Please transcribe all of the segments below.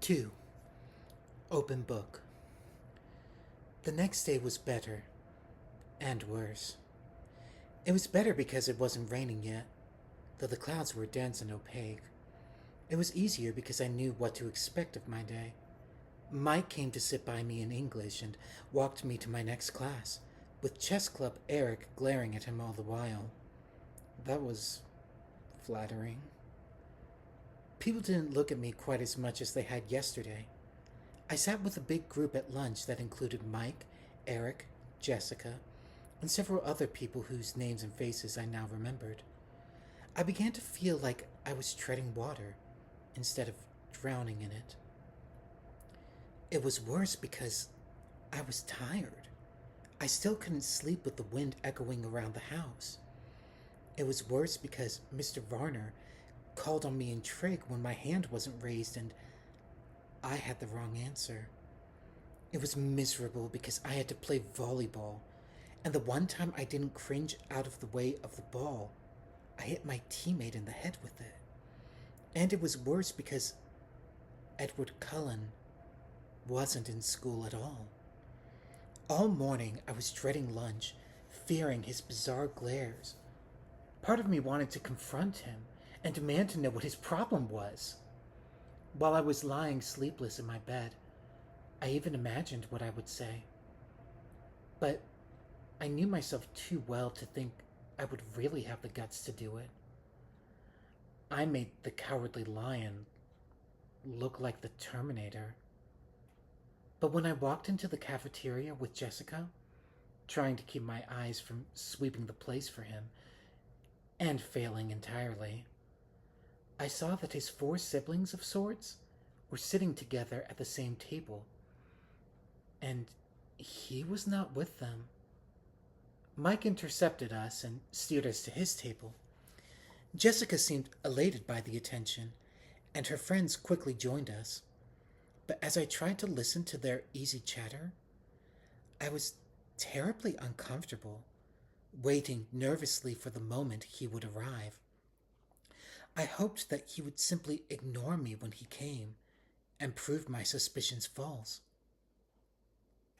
2. Open book. The next day was better, and worse. It was better because it wasn't raining yet, though the clouds were dense and opaque. It was easier because I knew what to expect of my day. Mike came to sit by me in English and walked me to my next class, with chess club Eric glaring at him all the while. That was flattering. People didn't look at me quite as much as they had yesterday. I sat with a big group at lunch that included Mike, Eric, Jessica, and several other people whose names and faces I now remembered. I began to feel like I was treading water instead of drowning in it. It was worse because I was tired. I still couldn't sleep with the wind echoing around the house. It was worse because Mr. Varner called on me in trig when my hand wasn't raised and I had the wrong answer. It was miserable because I had to play volleyball, and the one time I didn't cringe out of the way of the ball, I hit my teammate in the head with it. And it was worse because Edward Cullen wasn't in school at all. All morning I was dreading lunch, fearing his bizarre glares. Part of me wanted to confront him and demand to know what his problem was. While I was lying sleepless in my bed, I even imagined what I would say. But I knew myself too well to think I would really have the guts to do it. I made the cowardly lion look like the Terminator. But when I walked into the cafeteria with Jessica, trying to keep my eyes from sweeping the place for him, and failing entirely, I saw that his 4 siblings of sorts were sitting together at the same table, and he was not with them. Mike intercepted us and steered us to his table. Jessica seemed elated by the attention, and her friends quickly joined us. But as I tried to listen to their easy chatter, I was terribly uncomfortable, waiting nervously for the moment he would arrive. I hoped that he would simply ignore me when he came and prove my suspicions false.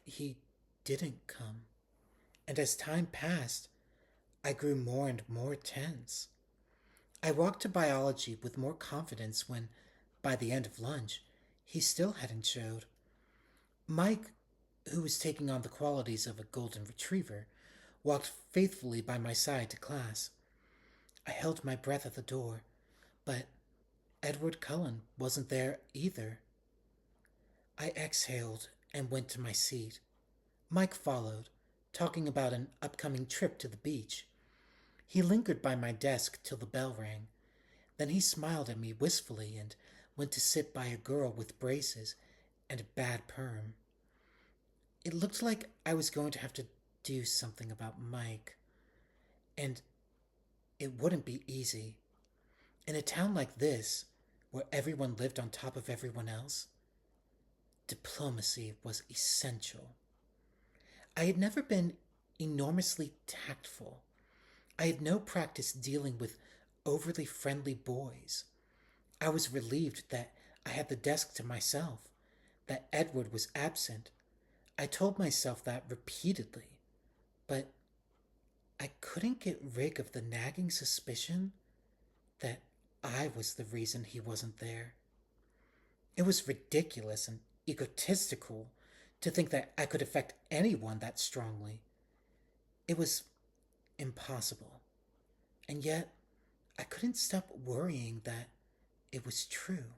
He didn't come, and as time passed, I grew more and more tense. I walked to biology with more confidence when, by the end of lunch, he still hadn't showed. Mike, who was taking on the qualities of a golden retriever, walked faithfully by my side to class. I held my breath at the door, but Edward Cullen wasn't there either. I exhaled and went to my seat. Mike followed, talking about an upcoming trip to the beach. He lingered by my desk till the bell rang. Then he smiled at me wistfully and went to sit by a girl with braces and a bad perm. It looked like I was going to have to do something about Mike, and it wouldn't be easy. In a town like this, where everyone lived on top of everyone else, diplomacy was essential. I had never been enormously tactful. I had no practice dealing with overly friendly boys. I was relieved that I had the desk to myself, that Edward was absent. I told myself that repeatedly, but I couldn't get rid of the nagging suspicion that I was the reason he wasn't there. It was ridiculous and egotistical to think that I could affect anyone that strongly. It was impossible. And yet, I couldn't stop worrying that it was true.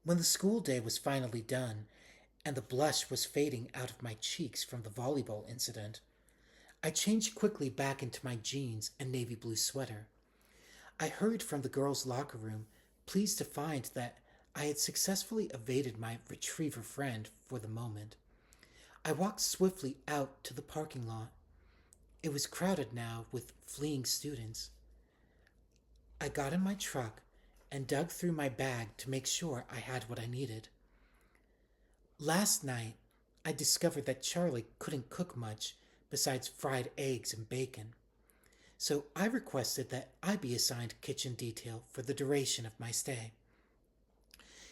When the school day was finally done, and the blush was fading out of my cheeks from the volleyball incident, I changed quickly back into my jeans and navy blue sweater. I hurried from the girls' locker room, pleased to find that I had successfully evaded my retriever friend for the moment. I walked swiftly out to the parking lot. It was crowded now with fleeing students. I got in my truck and dug through my bag to make sure I had what I needed. Last night, I discovered that Charlie couldn't cook much besides fried eggs and bacon, so I requested that I be assigned kitchen detail for the duration of my stay.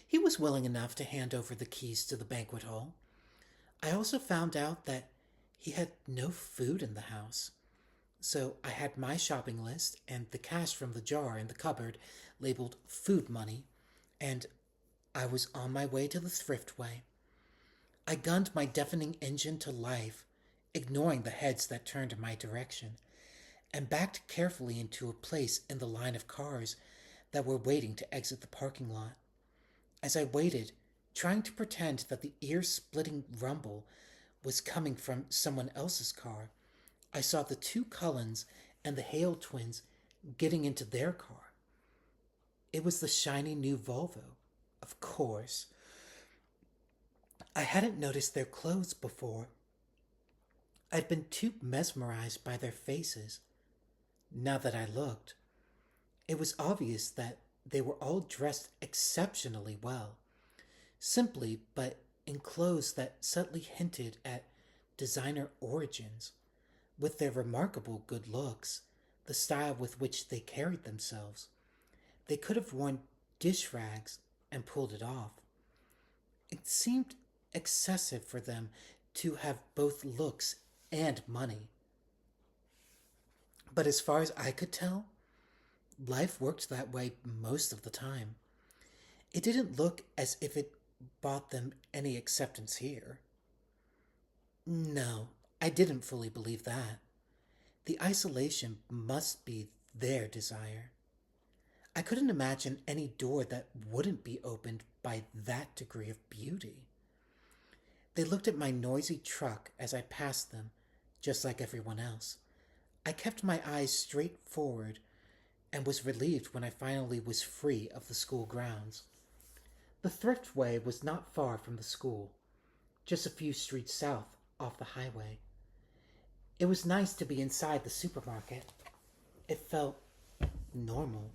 He was willing enough to hand over the keys to the banquet hall. I also found out that he had no food in the house. So I had my shopping list and the cash from the jar in the cupboard labeled food money, and I was on my way to the thriftway. I gunned my deafening engine to life, ignoring the heads that turned in my direction, and backed carefully into a place in the line of cars that were waiting to exit the parking lot. As I waited, trying to pretend that the ear-splitting rumble was coming from someone else's car, I saw the two Cullens and the Hale twins getting into their car. It was the shiny new Volvo, of course. I hadn't noticed their clothes before. I'd been too mesmerized by their faces. Now that I looked, it was obvious that they were all dressed exceptionally well, simply but in clothes that subtly hinted at designer origins. With their remarkable good looks, the style with which they carried themselves, they could have worn dish rags and pulled it off. It seemed excessive for them to have both looks and money. But as far as I could tell, life worked that way most of the time. It didn't look as if it bought them any acceptance here. No, I didn't fully believe that. The isolation must be their desire. I couldn't imagine any door that wouldn't be opened by that degree of beauty. They looked at my noisy truck as I passed them, just like everyone else. I kept my eyes straight forward and was relieved when I finally was free of the school grounds. The thriftway was not far from the school, just a few streets south off the highway. It was nice to be inside the supermarket. It felt normal.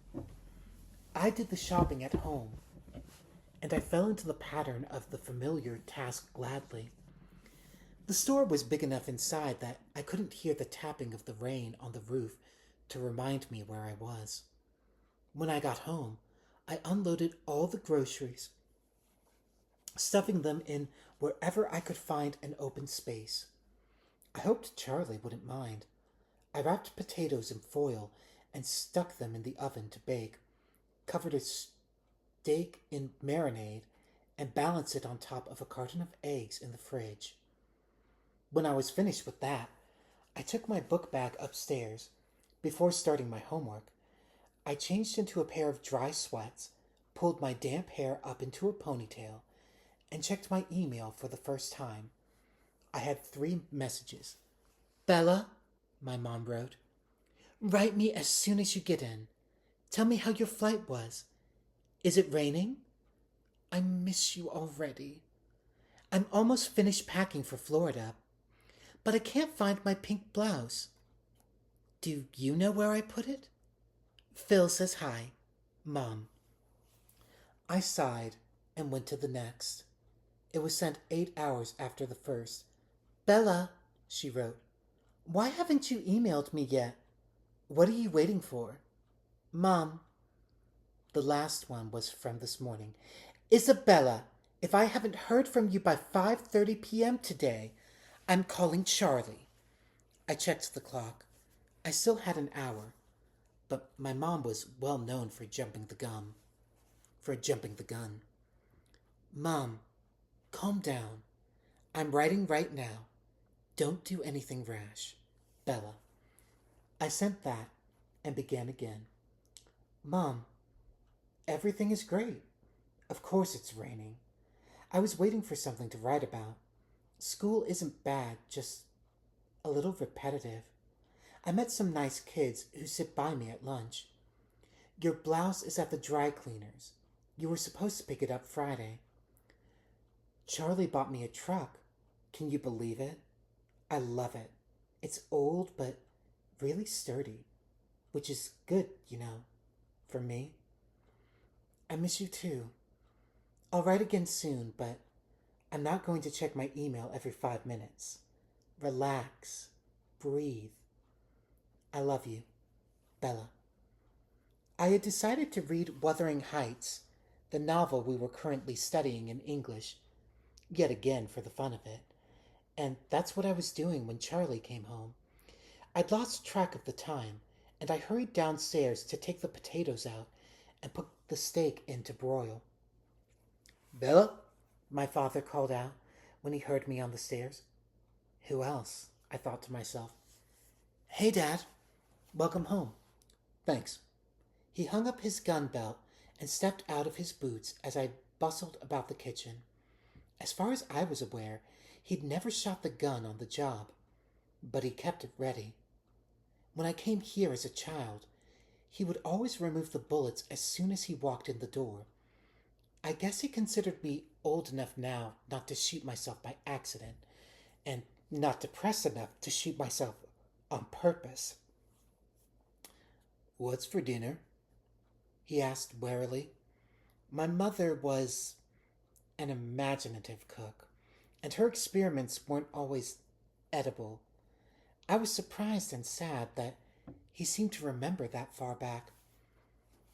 I did the shopping at home, and I fell into the pattern of the familiar task gladly. The store was big enough inside that I couldn't hear the tapping of the rain on the roof to remind me where I was. When I got home, I unloaded all the groceries, stuffing them in wherever I could find an open space. I hoped Charlie wouldn't mind. I wrapped potatoes in foil and stuck them in the oven to bake, covered a steak in marinade, and balanced it on top of a carton of eggs in the fridge. When I was finished with that, I took my book bag upstairs. Before starting my homework, I changed into a pair of dry sweats, pulled my damp hair up into a ponytail, and checked my email for the first time. I had 3 messages. Bella, my mom wrote, write me as soon as you get in. Tell me how your flight was. Is it raining? I miss you already. I'm almost finished packing for Florida, but I can't find my pink blouse. Do you know where I put it? Phil says hi. Mom. I sighed and went to the next. It was sent 8 hours after the first. Bella, she wrote, why haven't you emailed me yet? What are you waiting for? Mom. The last one was from this morning. Isabella, if I haven't heard from you by 5:30 p.m. today, I'm calling Charlie. I checked the clock. I still had an hour, but my mom was well known for jumping the gun. Mom, calm down. I'm writing right now. Don't do anything rash. Bella. I sent that and began again. Mom, everything is great. Of course it's raining. I was waiting for something to write about. School isn't bad, just a little repetitive. I met some nice kids who sit by me at lunch. Your blouse is at the dry cleaners. You were supposed to pick it up Friday. Charlie bought me a truck. Can you believe it? I love it. It's old, but really sturdy, which is good, for me. I miss you too. I'll write again soon, but I'm not going to check my email every 5 minutes. Relax. Breathe. I love you. Bella. I had decided to read Wuthering Heights, the novel we were currently studying in English, yet again for the fun of it. And that's what I was doing when Charlie came home. I'd lost track of the time, and I hurried downstairs to take the potatoes out and put the steak in to broil. Bella? My father called out when he heard me on the stairs. Who else? I thought to myself. Hey, Dad. Welcome home. Thanks. He hung up his gun belt and stepped out of his boots as I bustled about the kitchen. As far as I was aware, he'd never shot the gun on the job, but he kept it ready. When I came here as a child, he would always remove the bullets as soon as he walked in the door. I guess he considered me old enough now not to shoot myself by accident, and not depressed enough to shoot myself on purpose. What's for dinner? He asked warily. My mother was an imaginative cook, and her experiments weren't always edible. I was surprised and sad that he seemed to remember that far back.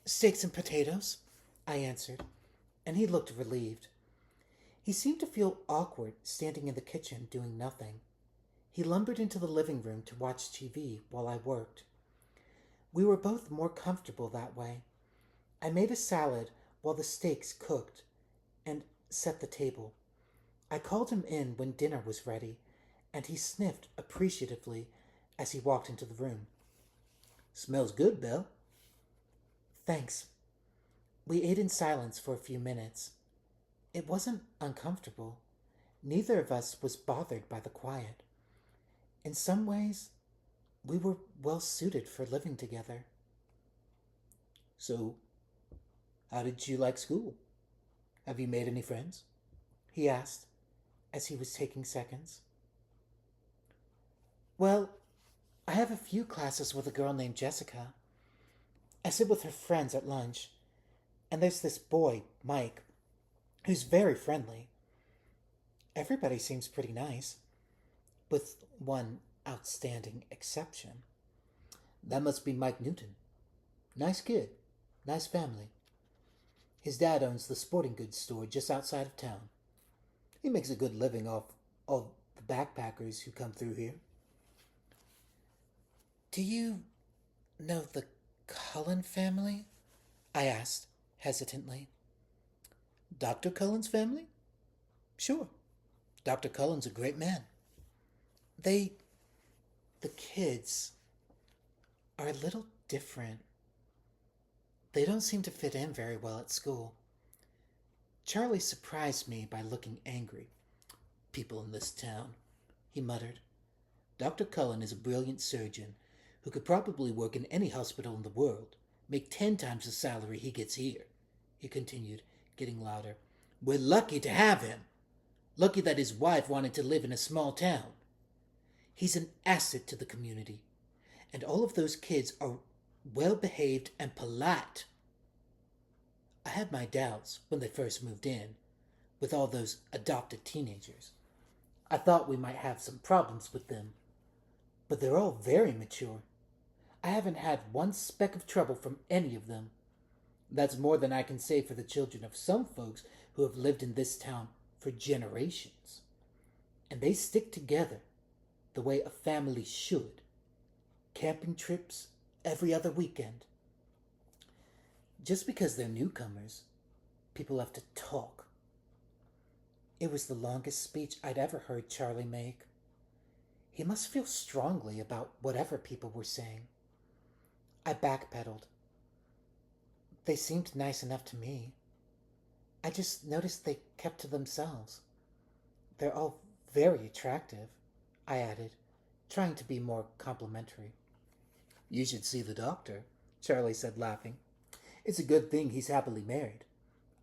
Steaks and potatoes, I answered, and he looked relieved. He seemed to feel awkward standing in the kitchen doing nothing. He lumbered into the living room to watch TV while I worked. We were both more comfortable that way. I made a salad while the steaks cooked and set the table. I called him in when dinner was ready, and he sniffed appreciatively as he walked into the room. Smells good, Bill. Thanks. We ate in silence for a few minutes. It wasn't uncomfortable. Neither of us was bothered by the quiet. In some ways, we were well suited for living together. So, how did you like school? Have you made any friends? He asked as he was taking seconds. Well, I have a few classes with a girl named Jessica. I sit with her friends at lunch, and there's this boy, Mike, who's very friendly. Everybody seems pretty nice, with one outstanding exception. That must be Mike Newton. Nice kid, nice family. His dad owns the sporting goods store just outside of town. He makes a good living off all the backpackers who come through here. Do you know the Cullen family? I asked, hesitantly. Dr. Cullen's family? Sure. Dr. Cullen's a great man. The kids are a little different. They don't seem to fit in very well at school. Charlie surprised me by looking angry. People in this town, he muttered. Dr. Cullen is a brilliant surgeon who could probably work in any hospital in the world, make 10 times the salary he gets here, he continued, getting louder. We're lucky to have him. Lucky that his wife wanted to live in a small town. He's an asset to the community, and all of those kids are well-behaved and polite. I had my doubts when they first moved in, with all those adopted teenagers. I thought we might have some problems with them, but they're all very mature. I haven't had one speck of trouble from any of them. That's more than I can say for the children of some folks who have lived in this town for generations. And they stick together the way a family should. Camping trips every other weekend. Just because they're newcomers, people have to talk. It was the longest speech I'd ever heard Charlie make. He must feel strongly about whatever people were saying. I backpedaled. They seemed nice enough to me. I just noticed they kept to themselves. They're all very attractive, I added, trying to be more complimentary. You should see the doctor, Charlie said, laughing. It's a good thing he's happily married.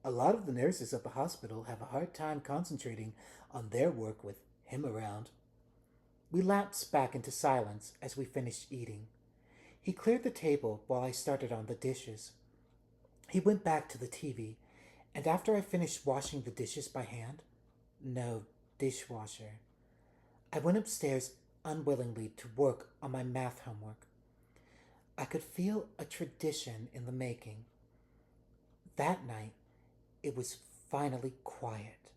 A lot of the nurses at the hospital have a hard time concentrating on their work with him around. We lapsed back into silence as we finished eating. He cleared the table while I started on the dishes. He went back to the TV, and after I finished washing the dishes by hand, no dishwasher, I went upstairs unwillingly to work on my math homework. I could feel a tradition in the making. That night, it was finally quiet.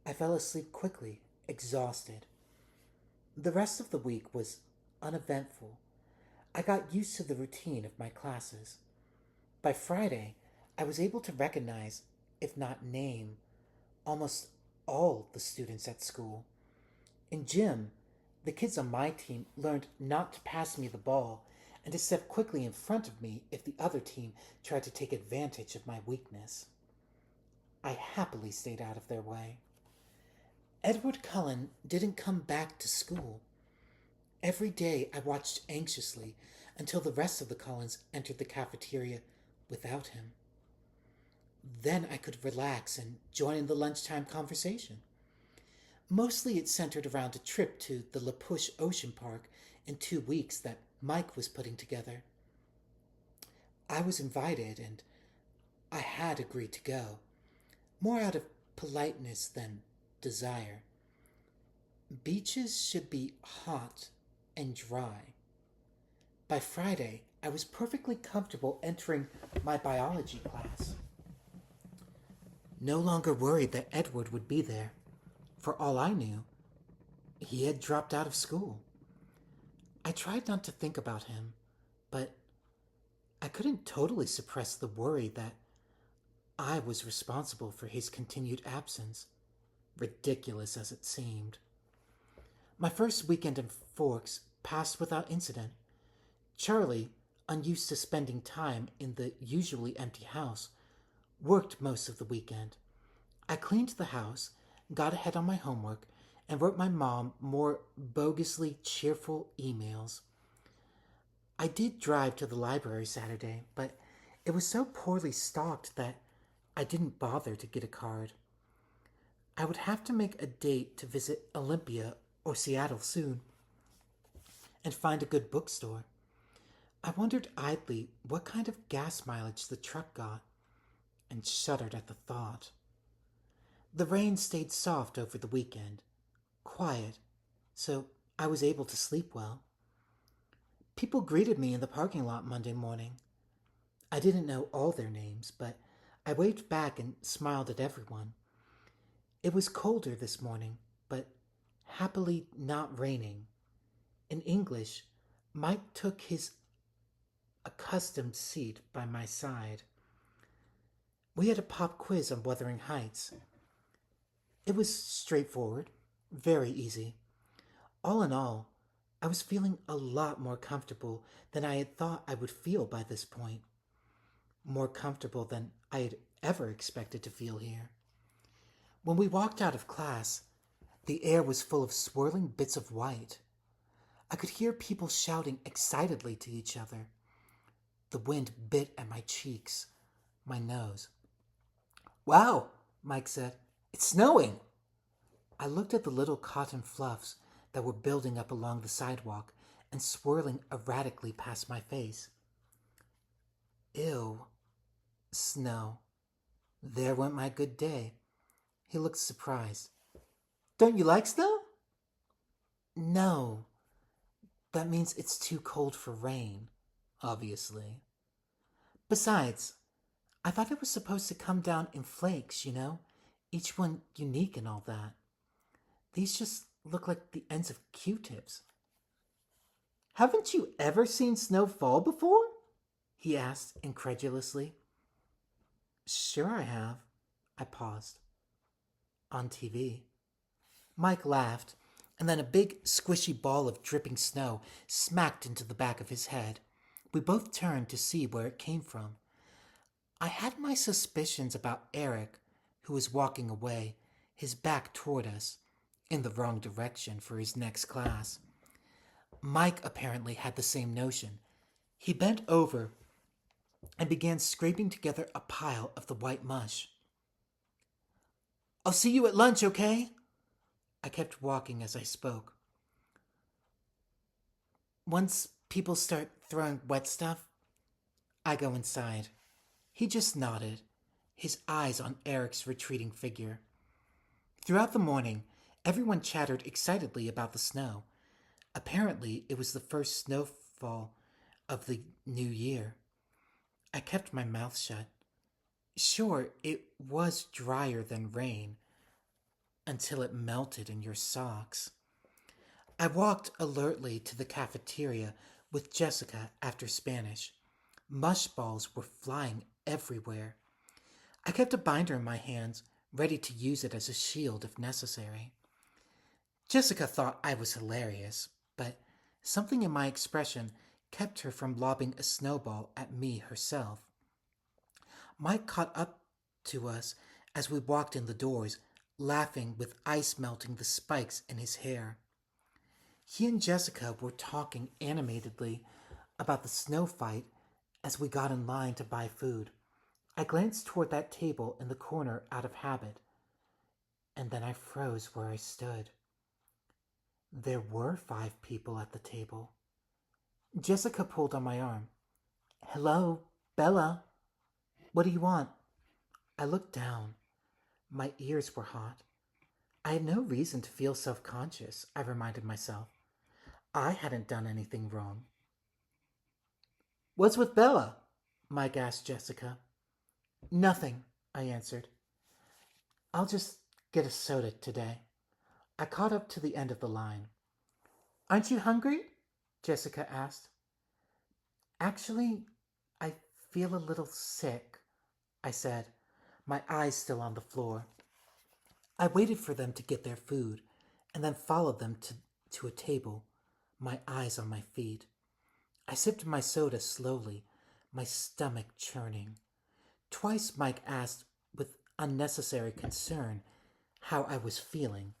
I fell asleep quickly, exhausted. The rest of the week was uneventful. I got used to the routine of my classes. By Friday, I was able to recognize, if not name, almost all the students at school. In gym, the kids on my team learned not to pass me the ball and to step quickly in front of me if the other team tried to take advantage of my weakness. I happily stayed out of their way. Edward Cullen didn't come back to school. Every day I watched anxiously until the rest of the Cullens entered the cafeteria without him. Then I could relax and join in the lunchtime conversation. Mostly it centered around a trip to the La Push Ocean Park in 2 weeks that Mike was putting together. I was invited and I had agreed to go, more out of politeness than desire. Beaches should be hot and dry. By Friday, I was perfectly comfortable entering my biology class. No longer worried that Edward would be there. For all I knew, he had dropped out of school. I tried not to think about him, but I couldn't totally suppress the worry that I was responsible for his continued absence, ridiculous as it seemed. My first weekend in Forks passed without incident. Charlie, unused to spending time in the usually empty house, worked most of the weekend. I cleaned the house, got ahead on my homework, and wrote my mom more bogusly cheerful emails. I did drive to the library Saturday, but it was so poorly stocked that I didn't bother to get a card. I would have to make a date to visit Olympia or Seattle soon and find a good bookstore. I wondered idly what kind of gas mileage the truck got and shuddered at the thought. The rain stayed soft over the weekend, quiet, so I was able to sleep well. People greeted me in the parking lot Monday morning. I didn't know all their names, but I waved back and smiled at everyone. It was colder this morning, but happily not raining. In English, Mike took his accustomed seat by my side. We had a pop quiz on Wuthering Heights. It was straightforward, very easy. All in all, I was feeling a lot more comfortable than I had thought I would feel by this point. More comfortable than I had ever expected to feel here. When we walked out of class, the air was full of swirling bits of white. I could hear people shouting excitedly to each other. The wind bit at my cheeks, my nose. "Wow," Mike said. "It's snowing." I looked at the little cotton fluffs that were building up along the sidewalk and swirling erratically past my face. Ew. Snow. There went my good day. He looked surprised. "Don't you like snow?" "No. That means it's too cold for rain, obviously. Besides, I thought it was supposed to come down in flakes, each one unique and all that. These just look like the ends of Q-tips." "Haven't you ever seen snow fall before?" he asked incredulously. "Sure I have." I paused. "On TV." Mike laughed, and then a big, squishy ball of dripping snow smacked into the back of his head. We both turned to see where it came from. I had my suspicions about Eric, who was walking away, his back toward us, in the wrong direction for his next class. Mike apparently had the same notion. He bent over and began scraping together a pile of the white mush. "I'll see you at lunch, okay?" I kept walking as I spoke. Once people start throwing wet stuff, I go inside. He just nodded, his eyes on Eric's retreating figure. Throughout the morning, everyone chattered excitedly about the snow. Apparently, it was the first snowfall of the new year. I kept my mouth shut. Sure, it was drier than rain until it melted in your socks. I walked alertly to the cafeteria with Jessica after Spanish. Mush balls were flying everywhere. I kept a binder in my hands, ready to use it as a shield if necessary. Jessica thought I was hilarious, but something in my expression kept her from lobbing a snowball at me herself. Mike caught up to us as we walked in the doors, laughing with ice melting the spikes in his hair. He and Jessica were talking animatedly about the snow fight as we got in line to buy food. I glanced toward that table in the corner out of habit, and then I froze where I stood. There were 5 people at the table. Jessica pulled on my arm. Hello, Bella. What do you want? I looked down. My ears were hot. I had no reason to feel self-conscious, I reminded myself. I hadn't done anything wrong. What's with Bella? Mike asked Jessica. Nothing, I answered. I'll just get a soda today. I caught up to the end of the line. Aren't you hungry? Jessica asked. Actually, I feel a little sick, I said, my eyes still on the floor. I waited for them to get their food and then followed them to a table, my eyes on my feet. I sipped my soda slowly, my stomach churning. Twice Mike asked with unnecessary concern how I was feeling.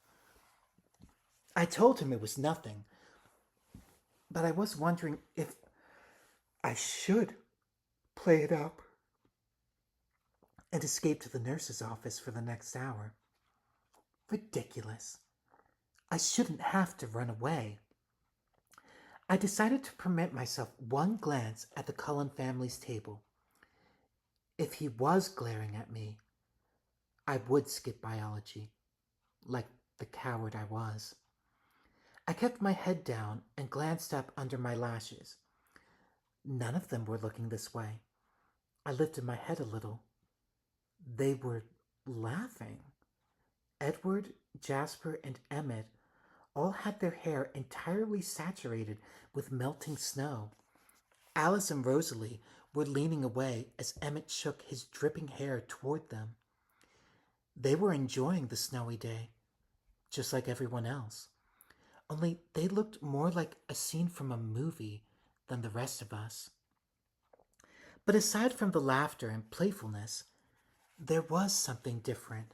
I told him it was nothing, but I was wondering if I should play it up and escape to the nurse's office for the next hour. Ridiculous. I shouldn't have to run away. I decided to permit myself one glance at the Cullen family's table. If he was glaring at me, I would skip biology, like the coward I was. I kept my head down and glanced up under my lashes. None of them were looking this way. I lifted my head a little. They were laughing. Edward, Jasper, and Emmett all had their hair entirely saturated with melting snow. Alice and Rosalie were leaning away as Emmett shook his dripping hair toward them. They were enjoying the snowy day, just like everyone else. Only they looked more like a scene from a movie than the rest of us. But aside from the laughter and playfulness, there was something different,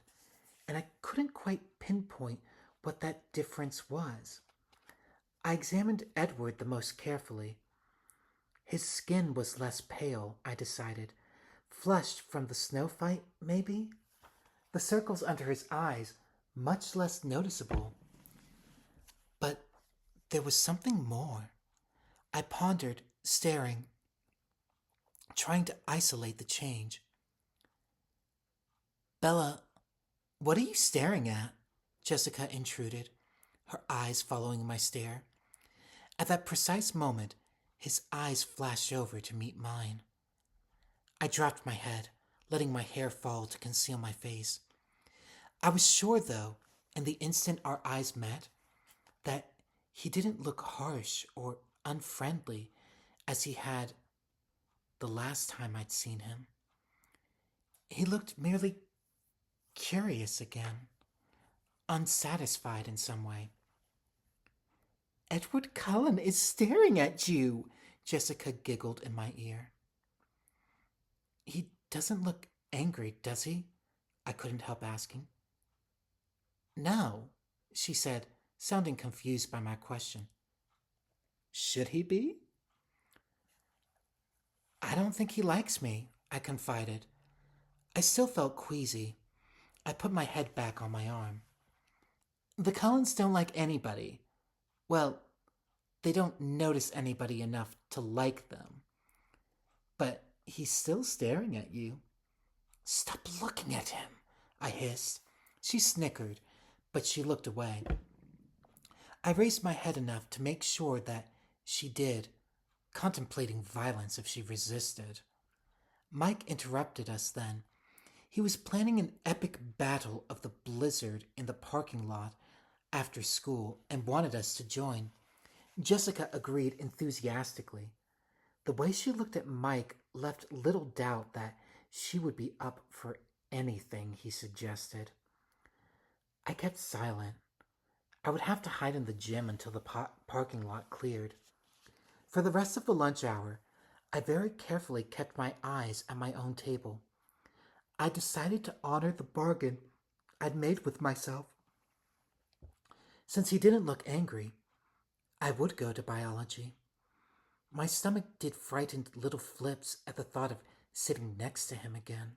and I couldn't quite pinpoint what that difference was. I examined Edward the most carefully. His skin was less pale, I decided. Flushed from the snow fight, maybe? The circles under his eyes much less noticeable. But there was something more. I pondered, staring, trying to isolate the change. Bella, what are you staring at? Jessica intruded, her eyes following my stare. At that precise moment, his eyes flashed over to meet mine. I dropped my head, letting my hair fall to conceal my face. I was sure, though, in the instant our eyes met, that he didn't look harsh or unfriendly as he had the last time I'd seen him. He looked merely curious again, unsatisfied in some way. Edward Cullen is staring at you, Jessica giggled in my ear. He doesn't look angry, does he? I couldn't help asking. No, she said, sounding confused by my question. Should he be? I don't think he likes me, I confided. I still felt queasy. I put my head back on my arm. The Cullens don't like anybody. Well, they don't notice anybody enough to like them. But he's still staring at you. Stop looking at him, I hissed. She snickered, but she looked away. I raised my head enough to make sure that she did, contemplating violence if she resisted. Mike interrupted us then, He was planning an epic battle of the blizzard in the parking lot after school and wanted us to join. Jessica agreed enthusiastically. The way she looked at Mike left little doubt that she would be up for anything he suggested. I kept silent. I would have to hide in the gym until the parking lot cleared. For the rest of the lunch hour, I very carefully kept my eyes at my own table. I decided to honor the bargain I'd made with myself. Since he didn't look angry, I would go to biology. My stomach did frightened little flips at the thought of sitting next to him again.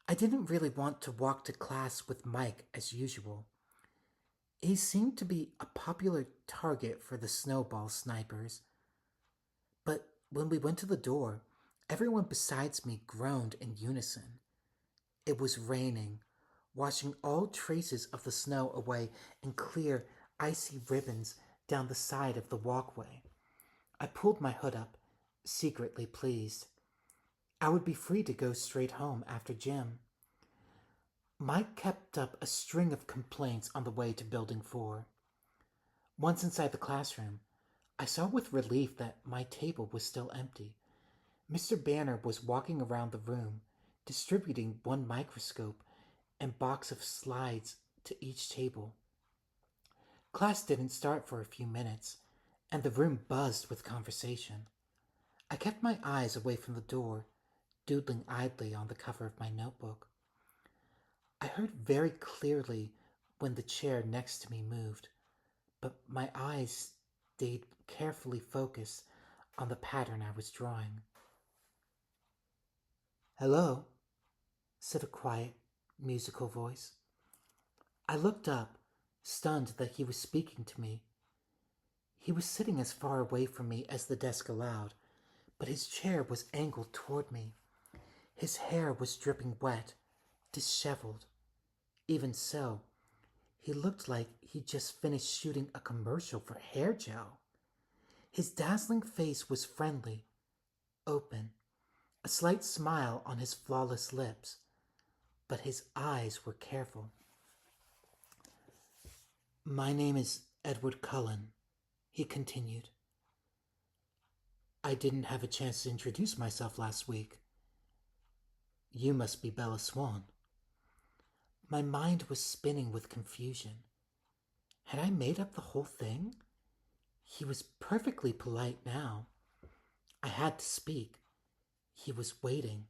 I didn't really want to walk to class with Mike as usual. He seemed to be a popular target for the snowball snipers. But when we went to the door, everyone besides me groaned in unison. It was raining, washing all traces of the snow away in clear, icy ribbons down the side of the walkway. I pulled my hood up, secretly pleased. I would be free to go straight home after gym. Mike kept up a string of complaints on the way to Building 4. Once inside the classroom, I saw with relief that my table was still empty. Mr. Banner was walking around the room, distributing one microscope and box of slides to each table. Class didn't start for a few minutes, and the room buzzed with conversation. I kept my eyes away from the door, doodling idly on the cover of my notebook. I heard very clearly when the chair next to me moved, but my eyes stayed carefully focused on the pattern I was drawing. "Hello," said a quiet, musical voice. I looked up, stunned that he was speaking to me. He was sitting as far away from me as the desk allowed, but his chair was angled toward me. His hair was dripping wet, disheveled. Even so, he looked like he'd just finished shooting a commercial for hair gel. His dazzling face was friendly, open, a slight smile on his flawless lips, but his eyes were careful. "My name is Edward Cullen," he continued. "I didn't have a chance to introduce myself last week. You must be Bella Swan." My mind was spinning with confusion. Had I made up the whole thing? He was perfectly polite now. I had to speak. He was waiting.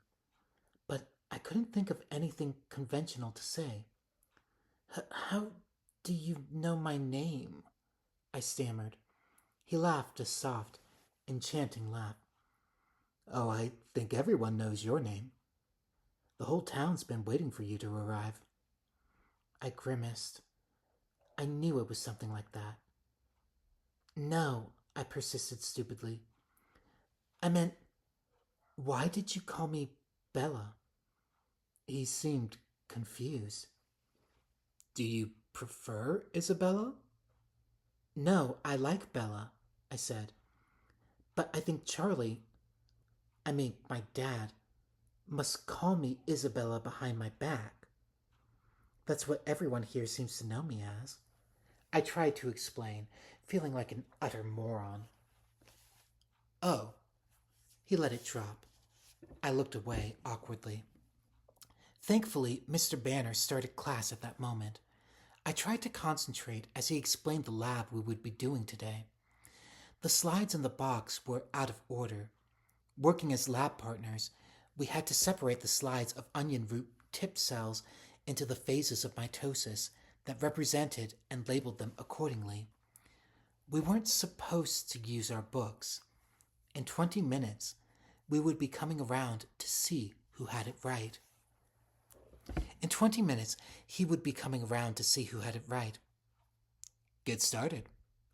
But I couldn't think of anything conventional to say. "How do you know my name?" I stammered. He laughed a soft, enchanting laugh. "Oh, I think everyone knows your name. The whole town's been waiting for you to arrive." I grimaced. I knew it was something like that. "No," I persisted stupidly. "I meant, why did you call me Bella?" He seemed confused. "Do you prefer Isabella?" "No, I like Bella," I said. "But I think my dad, must call me Isabella behind my back. That's what everyone here seems to know me as." I tried to explain, feeling like an utter moron. "Oh." He let it drop. I looked away awkwardly. Thankfully, Mr. Banner started class at that moment. I tried to concentrate as he explained the lab we would be doing today. The slides in the box were out of order. Working as lab partners, we had to separate the slides of onion root tip cells into the phases of mitosis that represented and labeled them accordingly. We weren't supposed to use our books. In 20 minutes, we would be coming around to see who had it right. In 20 minutes, he would be coming around to see who had it right. "Get started,"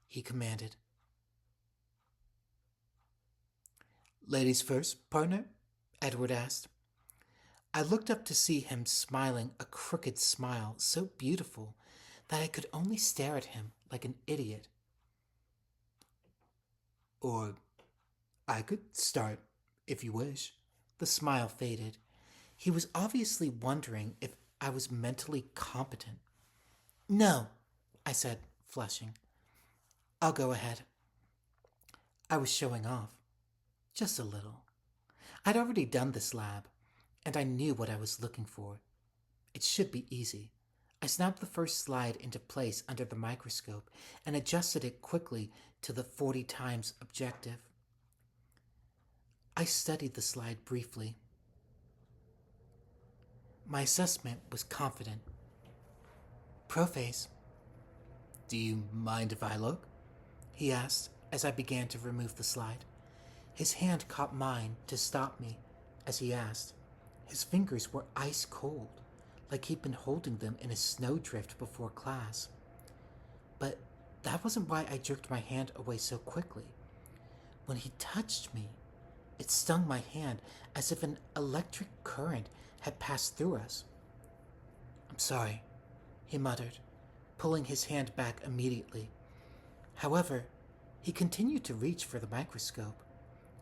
he commanded. "Ladies first, partner?" Edward asked. I looked up to see him smiling a crooked smile so beautiful that I could only stare at him like an idiot. "Or I could start, if you wish." The smile faded. He was obviously wondering if I was mentally competent. No, I said, flushing. I'll go ahead. I was showing off. Just a little. I'd already done this lab, and I knew what I was looking for. It should be easy. I snapped the first slide into place under the microscope and adjusted it quickly to the 40 times objective. I studied the slide briefly. My assessment was confident. Prophase. Do you mind if I look? He asked as I began to remove the slide. His hand caught mine to stop me as he asked. His fingers were ice cold, like he'd been holding them in a snowdrift before class. But that wasn't why I jerked my hand away so quickly. When he touched me, it stung my hand as if an electric current had passed through us. I'm sorry, he muttered, pulling his hand back immediately. However, he continued to reach for the microscope.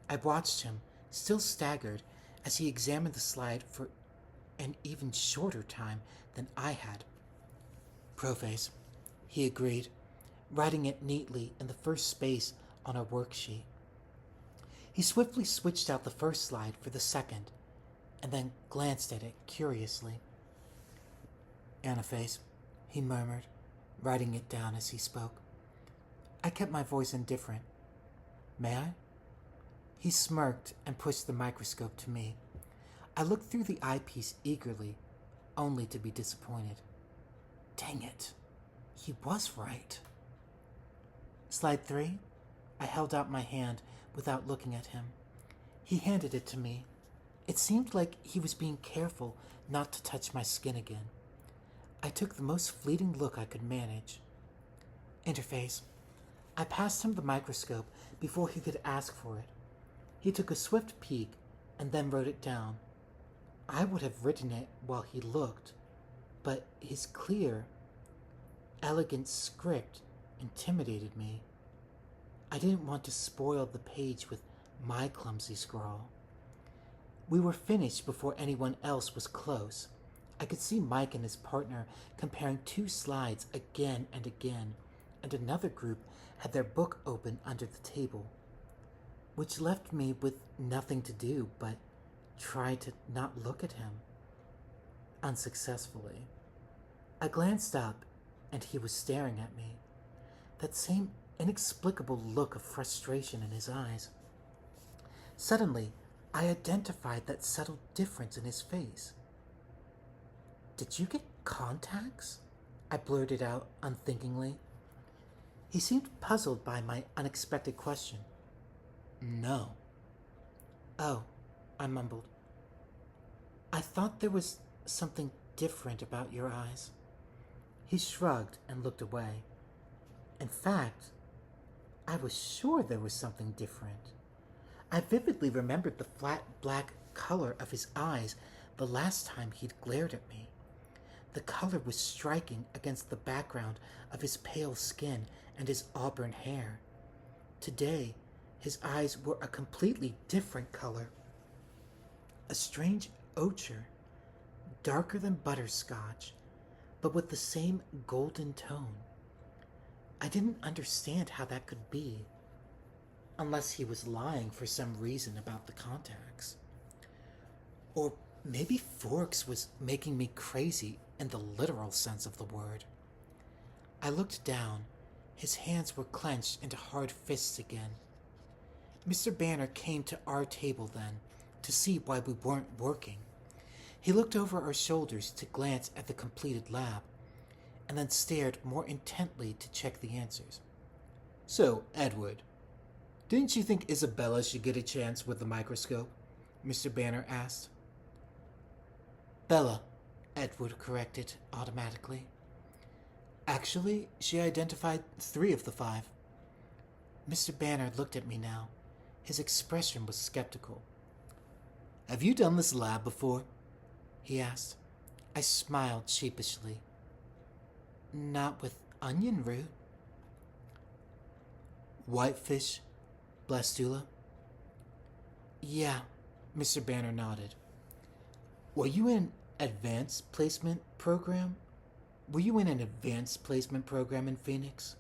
I watched him, still staggered, as he examined the slide for an even shorter time than I had. Prophase, he agreed, writing it neatly in the first space on our worksheet. He swiftly switched out the first slide for the second, and then glanced at it curiously. Anaphase, he murmured, writing it down as he spoke. I kept my voice indifferent. May I? He smirked and pushed the microscope to me. I looked through the eyepiece eagerly, only to be disappointed. Dang it, he was right. Slide 3? I held out my hand without looking at him. He handed it to me. It seemed like he was being careful not to touch my skin again. I took the most fleeting look I could manage. Interface. I passed him the microscope before he could ask for it. He took a swift peek and then wrote it down. I would have written it while he looked, but his clear, elegant script intimidated me. I didn't want to spoil the page with my clumsy scrawl. We were finished before anyone else was close. I could see Mike and his partner comparing 2 slides again and again, and another group had their book open under the table, which left me with nothing to do but try to not look at him. Unsuccessfully. I glanced up, and he was staring at me. That same inexplicable look of frustration in his eyes. Suddenly, I identified that subtle difference in his face. Did you get contacts? I blurted out unthinkingly. He seemed puzzled by my unexpected question. No. Oh, I mumbled. I thought there was something different about your eyes. He shrugged and looked away. In fact, I was sure there was something different. I vividly remembered the flat black color of his eyes the last time he'd glared at me. The color was striking against the background of his pale skin and his auburn hair. Today, his eyes were a completely different color. A strange ochre, darker than butterscotch, but with the same golden tone. I didn't understand how that could be, unless he was lying for some reason about the contacts. Or maybe Forks was making me crazy in the literal sense of the word. I looked down. His hands were clenched into hard fists again. Mr. Banner came to our table then to see why we weren't working. He looked over our shoulders to glance at the completed lab, and then stared more intently to check the answers. So, Edward, didn't you think Isabella should get a chance with the microscope? Mr. Banner asked. Bella, Edward corrected automatically. Actually, she identified 3 of the 5. Mr. Banner looked at me now. His expression was skeptical. Have you done this lab before? He asked. I smiled sheepishly. Not with onion root. Whitefish, blastula? Yeah, Mr. Banner nodded. Were you in advanced placement program? Were you in an advanced placement program in Phoenix?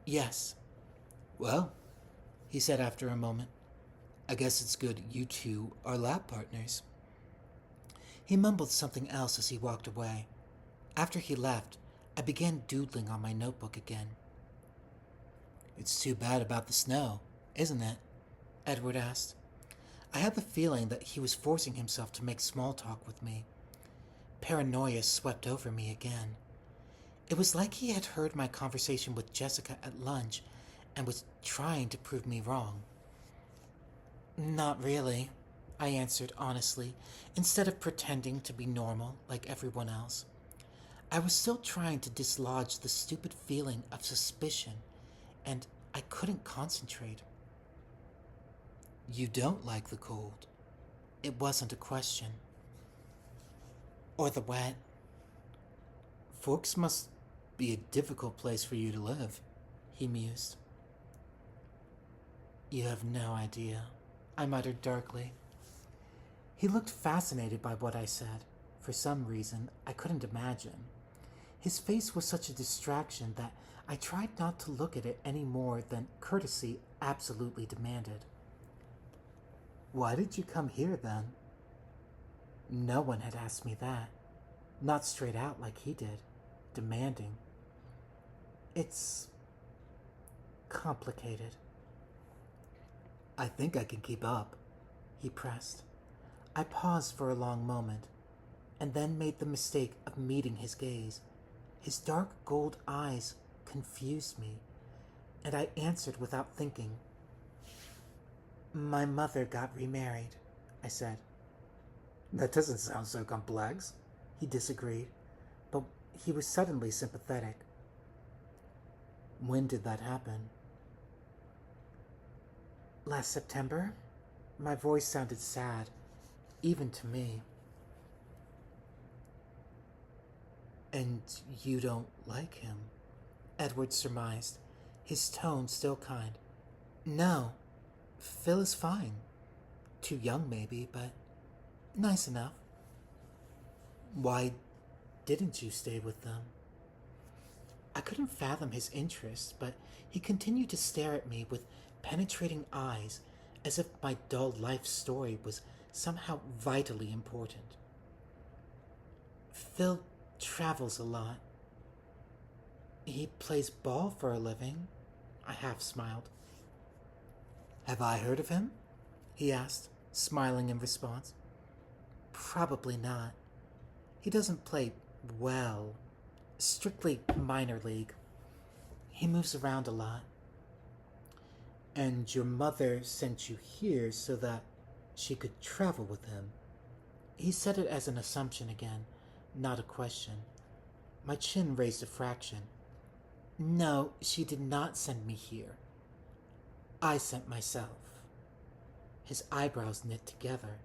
Yes. Well, he said after a moment, I guess it's good you two are lab partners. He mumbled something else as he walked away. After he left, I began doodling on my notebook again. It's too bad about the snow, isn't it? Edward asked. I had the feeling that he was forcing himself to make small talk with me. Paranoia swept over me again. It was like he had heard my conversation with Jessica at lunch and was trying to prove me wrong. Not really, I answered honestly, instead of pretending to be normal like everyone else. I was still trying to dislodge the stupid feeling of suspicion, and I couldn't concentrate. You don't like the cold. It wasn't a question. Or the wet. Forks must be a difficult place for you to live, he mused. You have no idea, I muttered darkly. He looked fascinated by what I said. For some reason, I couldn't imagine. His face was such a distraction that I tried not to look at it any more than courtesy absolutely demanded. Why did you come here, then? No one had asked me that. Not straight out like he did, demanding. It's complicated. I think I can keep up, he pressed. I paused for a long moment, and then made the mistake of meeting his gaze. His dark gold eyes confused me, and I answered without thinking. My mother got remarried, I said. That doesn't sound so complex, he disagreed, but he was suddenly sympathetic. When did that happen? Last September? My voice sounded sad, even to me. And you don't like him? Edward surmised, his tone still kind. No, Phil is fine. Too young, maybe, but nice enough. Why didn't you stay with them? I couldn't fathom his interest, but he continued to stare at me with penetrating eyes as if my dull life story was somehow vitally important. Phil travels a lot. He plays ball for a living, I half smiled. Have I heard of him? He asked, smiling in response. Probably not. He doesn't play well. Strictly minor league. He moves around a lot. And your mother sent you here so that she could travel with him. He said it as an assumption again, not a question. My chin raised a fraction. No, she did not send me here. I sent myself. His eyebrows knit together.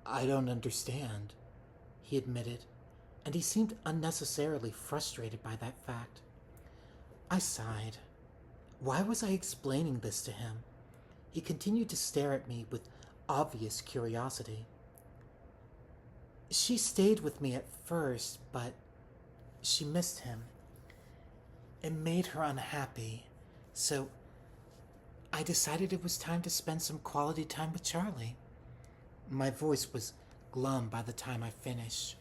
I don't understand, he admitted, and he seemed unnecessarily frustrated by that fact. I sighed. Why was I explaining this to him? He continued to stare at me with obvious curiosity. She stayed with me at first, but she missed him. It made her unhappy, so I decided it was time to spend some quality time with Charlie. My voice was glum by the time I finished.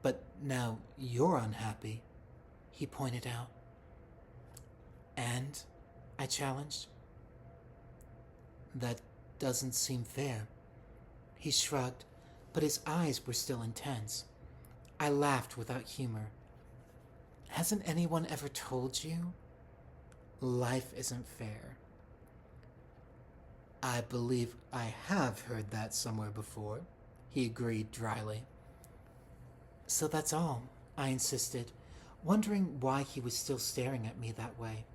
But now you're unhappy, he pointed out. And? I challenged. That doesn't seem fair. He shrugged, but his eyes were still intense. I laughed without humor. Hasn't anyone ever told you? Life isn't fair. I believe I have heard that somewhere before, he agreed dryly. So that's all, I insisted, wondering why he was still staring at me that way.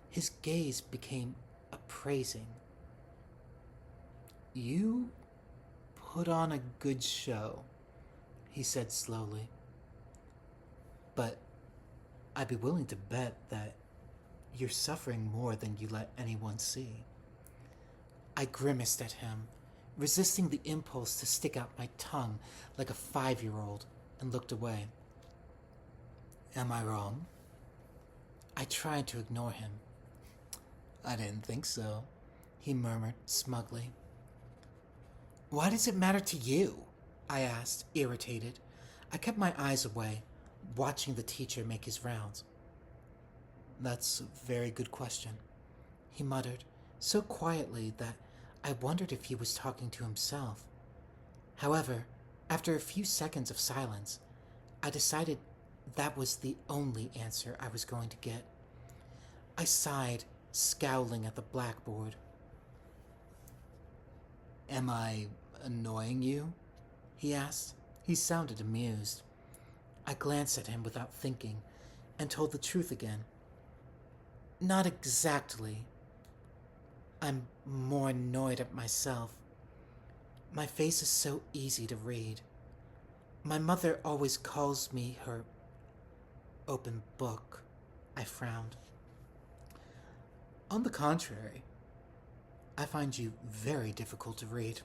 His gaze became appraising. You put on a good show, he said slowly. But I'd be willing to bet that you're suffering more than you let anyone see. I grimaced at him, resisting the impulse to stick out my tongue like a 5-year-old, and looked away. Am I wrong? I tried to ignore him. I didn't think so, he murmured smugly. Why does it matter to you? I asked, irritated. I kept my eyes away, watching the teacher make his rounds. That's a very good question, he muttered, so quietly that I wondered if he was talking to himself. However, after a few seconds of silence, I decided that was the only answer I was going to get. I sighed, scowling at the blackboard. Am I annoying you? He asked. He sounded amused. I glanced at him without thinking and told the truth again. Not exactly. I'm more annoyed at myself. My face is so easy to read. My mother always calls me her open book. I frowned. On the contrary, I find you very difficult to read.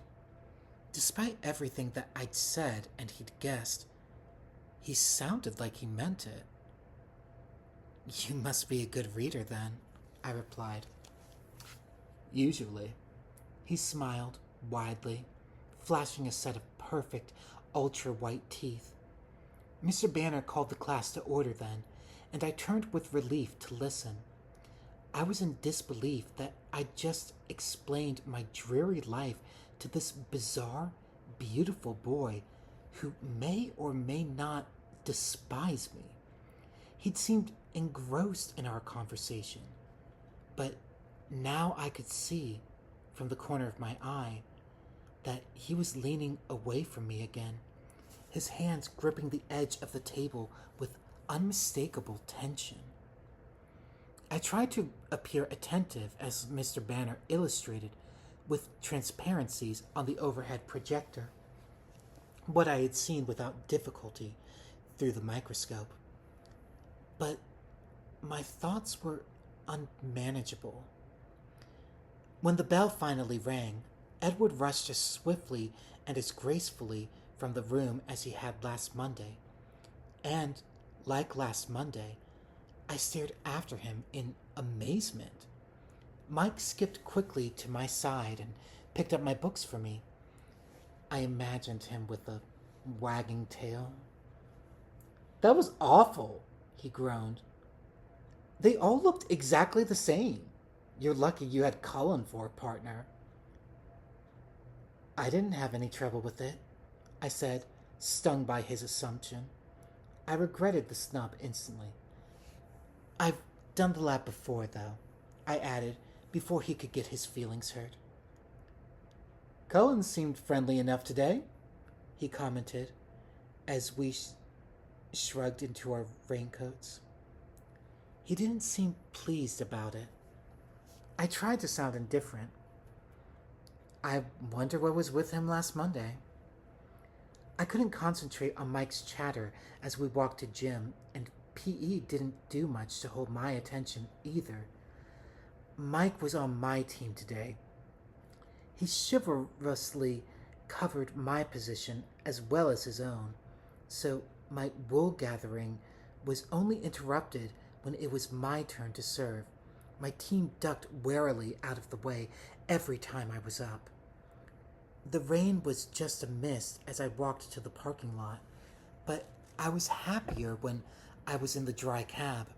Despite everything that I'd said and he'd guessed, he sounded like he meant it. You must be a good reader then, I replied. Usually. He smiled widely, flashing a set of perfect, ultra-white teeth. Mr. Banner called the class to order then, and I turned with relief to listen. I was in disbelief that I'd just explained my dreary life to this bizarre, beautiful boy who may or may not despise me. He'd seemed engrossed in our conversation, but now I could see, from the corner of my eye, that he was leaning away from me again, his hands gripping the edge of the table with unmistakable tension. I tried to appear attentive as Mr. Banner illustrated with transparencies on the overhead projector what I had seen without difficulty through the microscope. But my thoughts were unmanageable. When the bell finally rang, Edward rushed as swiftly and as gracefully from the room as he had last Monday. And, like last Monday, I stared after him in amazement. Mike skipped quickly to my side and picked up my books for me. I imagined him with a wagging tail. That was awful, he groaned. They all looked exactly the same. You're lucky you had Cullen for a partner. I didn't have any trouble with it, I said, stung by his assumption. I regretted the snub instantly. I've done the lab before, though, I added, before he could get his feelings hurt. Cullen seemed friendly enough today, he commented, as we shrugged into our raincoats. He didn't seem pleased about it. I tried to sound indifferent. I wonder what was with him last Monday. I couldn't concentrate on Mike's chatter as we walked to gym, and PE didn't do much to hold my attention either. Mike was on my team today. He chivalrously covered my position as well as his own, so my wool gathering was only interrupted when it was my turn to serve. My team ducked warily out of the way every time I was up. The rain was just a mist as I walked to the parking lot, but I was happier when I was in the dry cab.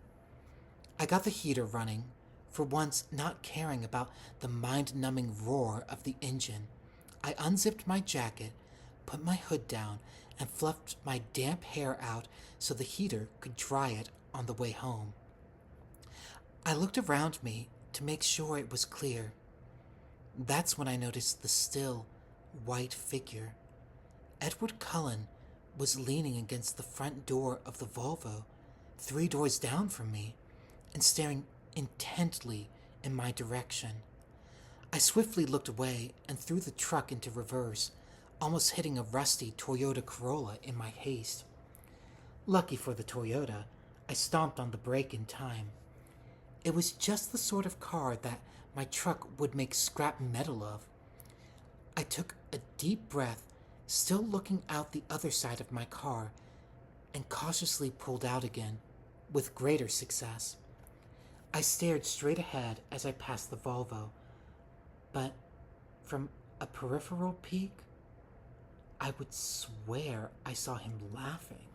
I got the heater running, for once not caring about the mind-numbing roar of the engine. I unzipped my jacket, put my hood down, and fluffed my damp hair out so the heater could dry it on the way home. I looked around me to make sure it was clear. That's when I noticed the still, white figure. Edward Cullen was leaning against the front door of the Volvo, 3 doors down from me, and staring intently in my direction. I swiftly looked away and threw the truck into reverse, almost hitting a rusty Toyota Corolla in my haste. Lucky for the Toyota, I stomped on the brake in time. It was just the sort of car that my truck would make scrap metal of. I took a deep breath, still looking out the other side of my car, and cautiously pulled out again, with greater success. I stared straight ahead as I passed the Volvo, but from a peripheral peek, I would swear I saw him laughing.